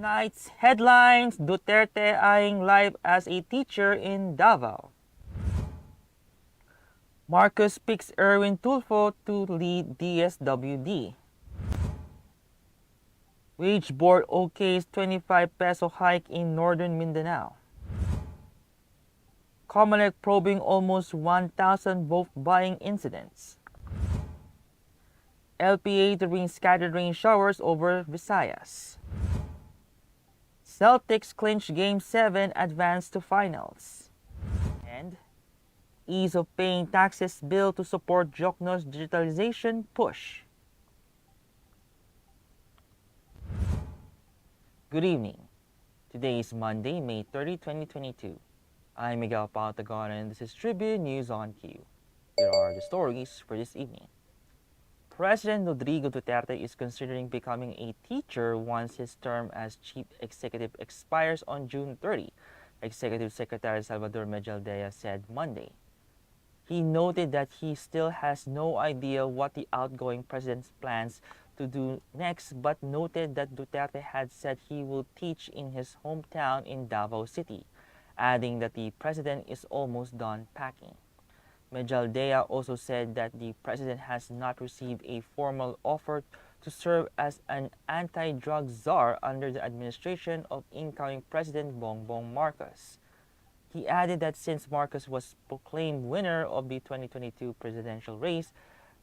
Tonight's headlines: Duterte eyeing life as a teacher in Davao. Marcos picks Erwin Tulfo to lead DSWD. Wage Board okays 25 peso hike in Northern Mindanao. Comelec probing almost 1,000 vote buying incidents. LPA to bring scattered rain showers over Visayas. Celtics clinch Game 7, advance to finals. And ease of paying taxes bill to support Diokno's digitalization push. Good evening. Today is Monday, May 30, 2022. I'm Miguel Patagon and this is Tribune News on Cue. Here are the stories for this evening. President Rodrigo Duterte is considering becoming a teacher once his term as chief executive expires on June 30, Executive Secretary Salvador Medialdea said Monday. He noted that he still has no idea what the outgoing president plans to do next, but noted that Duterte had said he will teach in his hometown in Davao City, adding that the president is almost done packing. Medialdea also said that the president has not received a formal offer to serve as an anti-drug czar under the administration of incoming President Bongbong Marcos. He added that since Marcos was proclaimed winner of the 2022 presidential race,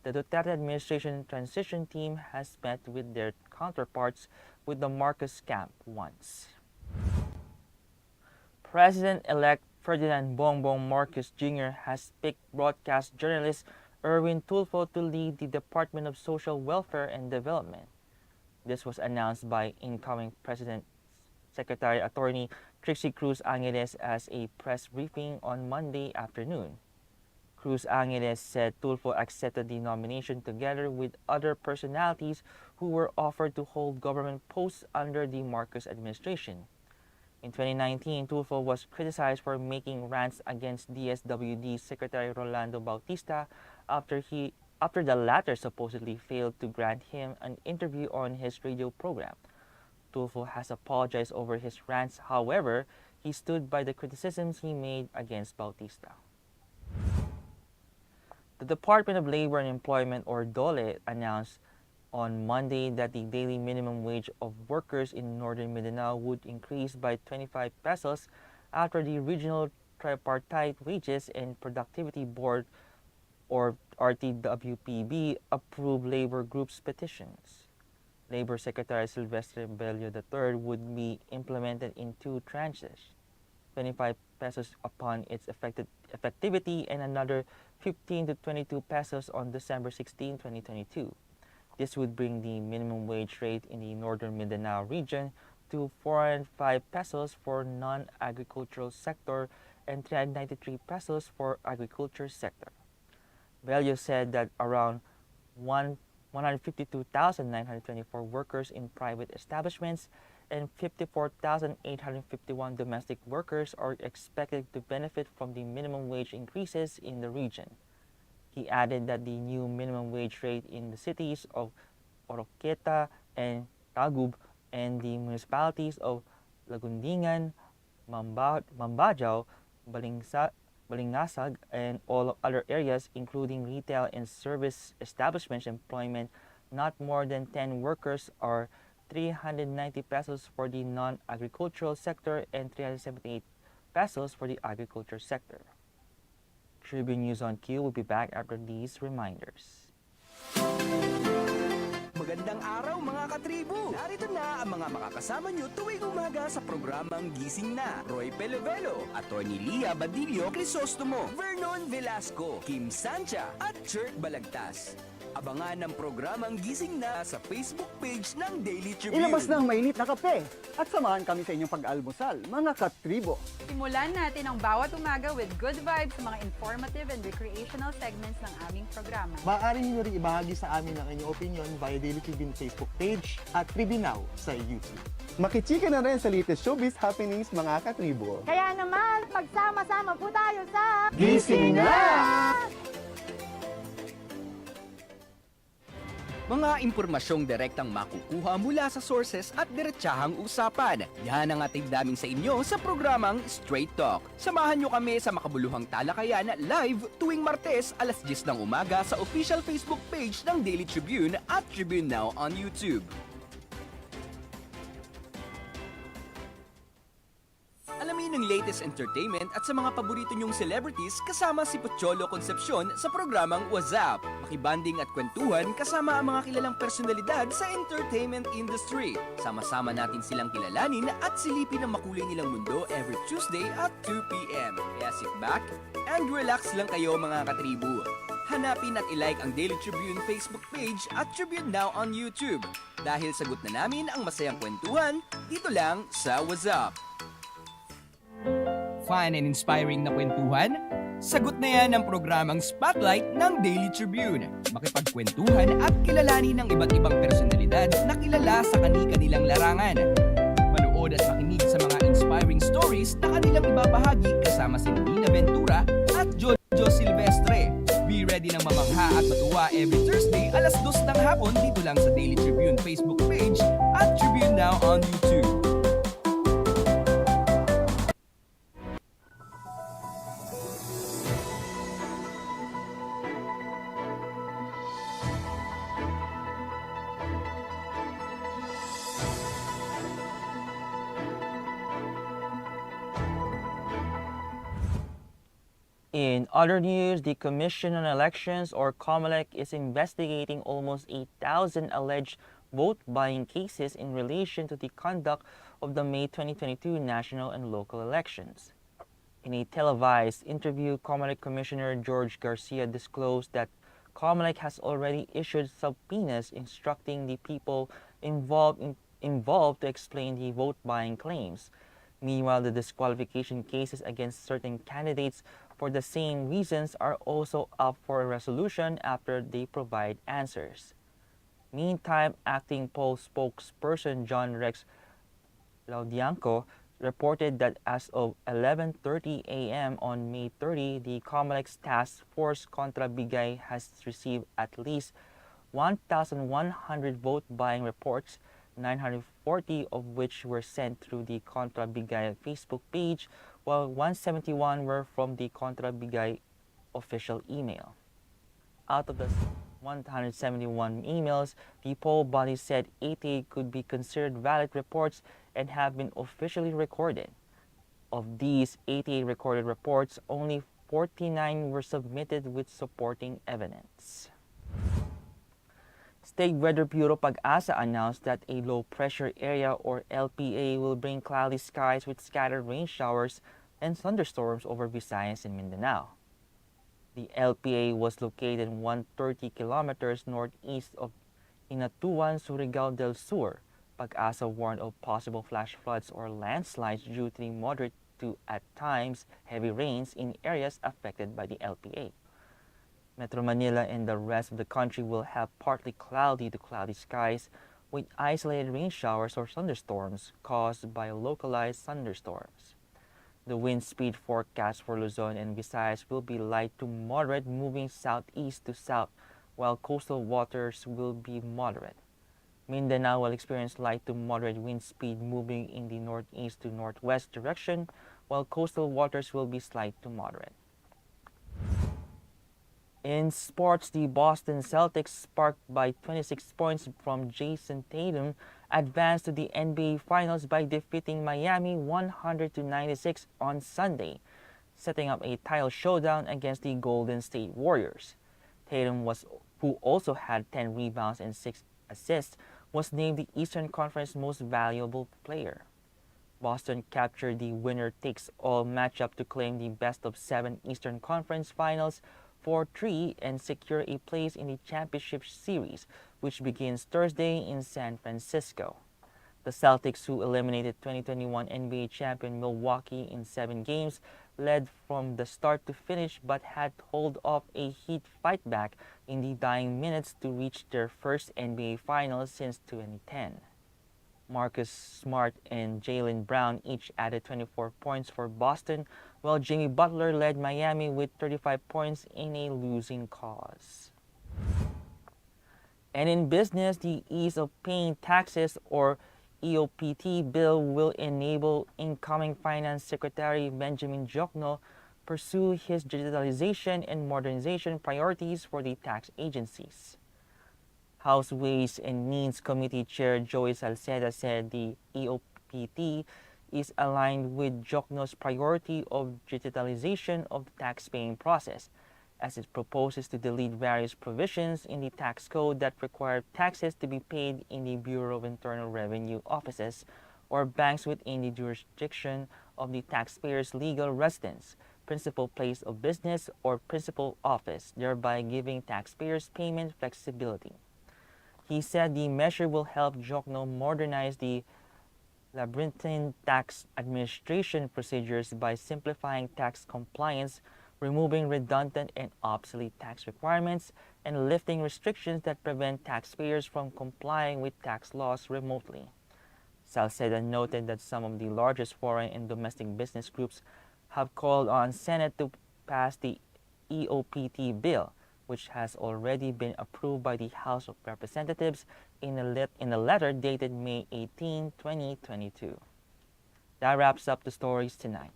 the Duterte administration transition team has met with their counterparts with the Marcos camp once. President-elect Ferdinand Bongbong Marcos Jr. has picked broadcast journalist Erwin Tulfo to lead the Department of Social Welfare and Development. This was announced by incoming President Secretary Attorney Trixie Cruz Angeles as a press briefing on Monday afternoon. Cruz Angeles said Tulfo accepted the nomination together with other personalities who were offered to hold government posts under the Marcos administration. In 2019, Tulfo was criticized for making rants against DSWD Secretary Rolando Bautista after the latter supposedly failed to grant him an interview on his radio program. Tulfo has apologized over his rants. However, he stood by the criticisms he made against Bautista. The Department of Labor and Employment, or DOLE, announced on Monday that the daily minimum wage of workers in Northern Mindanao would increase by 25 pesos after the Regional Tripartite Wages and Productivity Board, or RTWPB, approved labor groups' petitions. Labor Secretary Silvestre Bello III would be implemented in two tranches, 25 pesos upon its effectivity and another 15 to 22 pesos on December 16, 2022. This would bring the minimum wage rate in the Northern Mindanao region to 405 pesos for non-agricultural sector and 393 pesos for agriculture sector. Bello said that around 152,924 workers in private establishments and 54,851 domestic workers are expected to benefit from the minimum wage increases in the region. He added that the new minimum wage rate in the cities of Oroquieta and Tagub and the municipalities of Lagundingan, Mambajao, Balingasag, and all other areas, including retail and service establishments employment not more than 10 workers, are 390 pesos for the non-agricultural sector and 378 pesos for the agriculture sector. Tribune News on Cue will be back after these reminders. Magandang araw mga katribo! Narito na ang mga makakasama nyo tuwing umaga sa programang Gising Na. Roy Pelevelo, Atty. Lia Badillo Crisostomo, Vernon Velasco, Kim Sancha at Chert Balagtas. Abangan ang programang Gising Na sa Facebook page ng Daily Tribune. Ilabas na ang mainit na kape at samahan kami sa inyong pag-almusal, mga katribo. Simulan natin ang bawat umaga with good vibes sa mga informative and recreational segments ng aming programa. Maaari niyo rin ibahagi sa amin ang inyong opinion via Daily Tribune Facebook page at Tribune Now sa YouTube. Makichika na rin sa latest showbiz happenings, mga katribo. Kaya naman, pagsama-sama po tayo sa Gising Na! Mga impormasyong direktang makukuha mula sa sources at diretsahang usapan. Yan ang ating daming sa inyo sa programang Straight Talk. Samahan nyo kami sa makabuluhang talakayan live tuwing Martes alas 10 ng umaga sa official Facebook page ng Daily Tribune at Tribune Now on YouTube. Alamin ang latest entertainment at sa mga paborito nyong celebrities kasama si Pocholo Concepcion sa programang WhatsApp. Makibanding at kwentuhan kasama ang mga kilalang personalidad sa entertainment industry. Sama-sama natin silang kilalanin at silipin ang makulay nilang mundo every Tuesday at 2 p.m. Kaya sit back and relax lang kayo mga katribu. Hanapin at ilike ang Daily Tribune Facebook page at Tribune Now on YouTube. Dahil sagot na namin ang masayang kwentuhan dito lang sa WhatsApp. Fun and inspiring na kwentuhan? Sagot na yan ang programang Spotlight ng Daily Tribune. Makipagkwentuhan at kilalanin ng iba't ibang personalidad na kilala sa kani-kanilang larangan. Manood at makinig sa mga inspiring stories na kanilang ibabahagi kasama si Nina Ventura at Jojo Silvestre. Be ready ng mamangha at matuwa every Thursday alas 2 ng hapon dito lang sa Daily Tribune Facebook page at Tribune Now on YouTube. In other news, the Commission on Elections, or Comelec, is investigating almost 8,000 alleged vote-buying cases in relation to the conduct of the May 2022 national and local elections. In a televised interview, Comelec Commissioner George Garcia disclosed that Comelec has already issued subpoenas instructing the people involved to explain the vote-buying claims. Meanwhile, the disqualification cases against certain candidates for the same reasons are also up for a resolution after they provide answers. Meantime, acting poll spokesperson John Rex Laudianco reported that as of 11:30 a.m. on May 30, the Comelec's Task Force Contra Bigay has received at least 1,100 vote-buying reports, 940 of which were sent through the Contra Bigay Facebook page, while 171 were from the Contra Bigay official email. Out of the 171 emails, the poll body said 88 could be considered valid reports and have been officially recorded. Of these 88 recorded reports, only 49 were submitted with supporting evidence. State Weather Bureau Pag-asa announced that a low-pressure area, or LPA, will bring cloudy skies with scattered rain showers and thunderstorms over Visayas and Mindanao. The LPA was located 130 kilometers northeast of Inatuan, Surigao del Sur. Pag-asa warned of possible flash floods or landslides due to the moderate to, at times, heavy rains in areas affected by the LPA. Metro Manila and the rest of the country will have partly cloudy to cloudy skies with isolated rain showers or thunderstorms caused by localized thunderstorms. The wind speed forecast for Luzon and Visayas will be light to moderate, moving southeast to south, while coastal waters will be moderate. Mindanao will experience light to moderate wind speed moving in the northeast to northwest direction, while coastal waters will be slight to moderate. In sports, the Boston Celtics, sparked by 26 points from Jason Tatum, advanced to the NBA Finals by defeating Miami 100-96 on Sunday, setting up a title showdown against the Golden State Warriors. Tatum, who also had 10 rebounds and 6 assists, was named the Eastern Conference Most Valuable Player. Boston captured the winner-takes-all matchup to claim the best-of-7 Eastern Conference Finals 4-3 and secure a place in the championship series, which begins Thursday in San Francisco. The Celtics, who eliminated 2021 NBA champion Milwaukee in 7 games, led from the start to finish but had to hold off a Heat fight back in the dying minutes to reach their first NBA Finals since 2010. Marcus Smart and Jaylen Brown each added 24 points for Boston, while Jimmy Butler led Miami with 35 points in a losing cause. And in business, the Ease of Paying Taxes or EOPT bill will enable incoming Finance Secretary Benjamin Diokno pursue his digitalization and modernization priorities for the tax agencies. House Ways and Means Committee Chair Joey Salceda said the EOPT is aligned with Diokno's priority of digitalization of the tax-paying process, as it proposes to delete various provisions in the tax code that require taxes to be paid in the Bureau of Internal Revenue offices or banks within the jurisdiction of the taxpayer's legal residence, principal place of business, or principal office, thereby giving taxpayers payment flexibility. He said the measure will help Diokno modernize the labyrinthine tax administration procedures by simplifying tax compliance, removing redundant and obsolete tax requirements, and lifting restrictions that prevent taxpayers from complying with tax laws remotely. Salceda noted that some of the largest foreign and domestic business groups have called on Senate to pass the EOPT bill, which has already been approved by the House of Representatives in a letter dated May 18, 2022. That wraps up the stories tonight.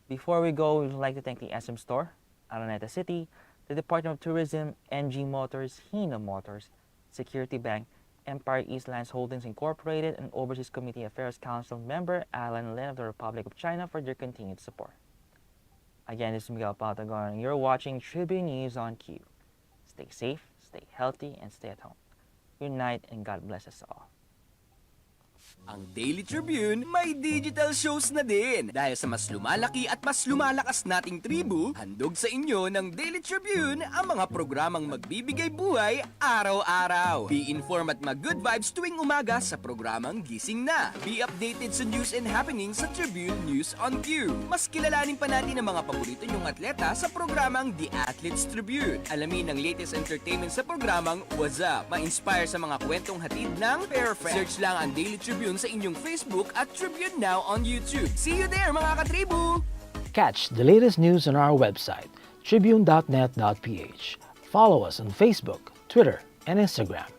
Before we go, we would like to thank the SM Store, Araneta City, the Department of Tourism, NG Motors, Hino Motors, Security Bank, Empire East Lands Holdings Incorporated, and Overseas Committee Affairs Council member Alan Lin of the Republic of China for their continued support. Again, this is Miguel Patagon, and you're watching Tribune News on Q. Stay safe, stay healthy, and stay at home. Good night, and God bless us all. Ang Daily Tribune may digital shows na din. Dahil sa mas lumalaki at mas lumalakas nating tribu, handog sa inyo ng Daily Tribune ang mga programang magbibigay buhay araw-araw. Be informed at mag-good vibes tuwing umaga sa programang Gising Na. Be updated sa news and happenings sa Tribune News on Q. Mas kilalanin pa natin ang mga paborito nyong atleta sa programang The Athletes Tribune. Alamin ang latest entertainment sa programang What's Up. Ma-inspire sa mga kwentong hatid ng Perfect. Search lang ang Daily Tribune sa inyong Facebook at Tribune Now on YouTube. See you there, mga katribu! Catch the latest news on our website, tribune.net.ph. Follow us on Facebook, Twitter, and Instagram.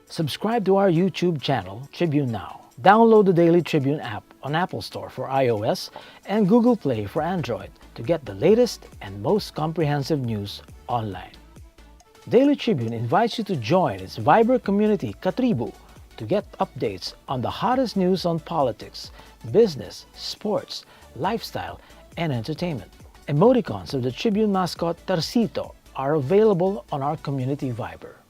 Subscribe to our YouTube channel, Tribune Now. Download the Daily Tribune app on Apple Store for iOS and Google Play for Android to get the latest and most comprehensive news online. Daily Tribune invites you to join its vibrant community, Katribu, to get updates on the hottest news on politics, business, sports, lifestyle, and entertainment. Emoticons of the Tribune mascot Tarcito are available on our community Viber.